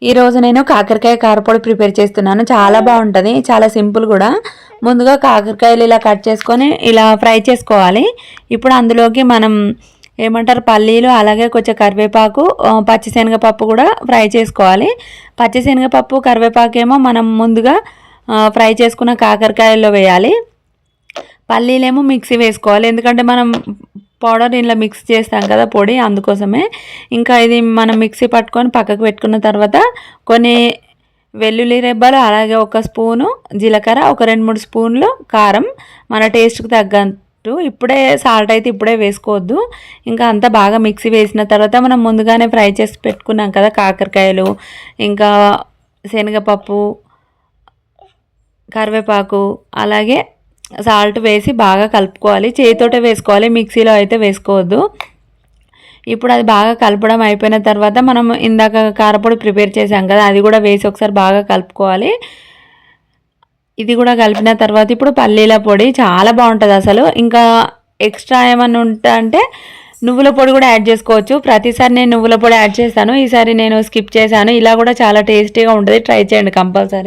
ఈరోజు నేను కాకరకాయ కారపొడి ప్రిపేర్ చేస్తున్నాను. చాలా బాగుంటుంది, చాలా సింపుల్ కూడా. ముందుగా కాకరకాయలు ఇలా కట్ చేసుకొని ఇలా ఫ్రై చేసుకోవాలి. ఇప్పుడు అందులోకి మనం ఏమంటారు పల్లీలు, అలాగే కొంచెం కరివేపాకు, పచ్చిశనగపప్పు కూడా ఫ్రై చేసుకోవాలి. పచ్చిశనగపప్పు కరివేపాకు ఏమో మనం ముందుగా ఫ్రై చేసుకున్న కాకరకాయల్లో వేయాలి. పల్లీలేమో మిక్సీ వేసుకోవాలి, ఎందుకంటే మనం పౌడర్ ఇలా మిక్స్ చేస్తాం కదా పొడి, అందుకోసమే. ఇంకా ఇది మనం మిక్సీ పట్టుకొని పక్కకు పెట్టుకున్న తర్వాత కొన్ని వెల్లుల్లి రెబ్బలు, అలాగే ఒక స్పూను జీలకర్ర, ఒక 2-3 స్పూన్లు కారం, మన టేస్ట్కి తగ్గట్టు. ఇప్పుడే సాల్ట్ అయితే ఇప్పుడే వేసుకోవద్దు. ఇంకా అంతా బాగా మిక్సీ వేసిన తర్వాత మనం ముందుగానే ఫ్రై చేసి పెట్టుకున్నాం కదా కాకరకాయలు, ఇంకా శనగపప్పు, కరివేపాకు, అలాగే సాల్ట్ వేసి బాగా కలుపుకోవాలి. చేతితోటే వేసుకోవాలి, మిక్సీలో అయితే వేసుకోవద్దు. ఇప్పుడు అది బాగా కలపడం అయిపోయిన తర్వాత మనం ఇందాక కారపొడి ప్రిపేర్ చేసాం కదా, అది కూడా వేసి ఒకసారి బాగా కలుపుకోవాలి. ఇది కూడా కలిపిన తర్వాత ఇప్పుడు పల్లీల పొడి చాలా బాగుంటుంది అసలు. ఇంకా ఎక్స్ట్రా ఏమన్నా ఉంటా అంటే నువ్వుల పొడి కూడా యాడ్ చేసుకోవచ్చు. ప్రతిసారి నేను నువ్వుల పొడి యాడ్ చేస్తాను, ఈసారి నేను స్కిప్ చేశాను. ఇలా కూడా చాలా టేస్టీగా ఉంటుంది, ట్రై చేయండి కంపల్సరీ.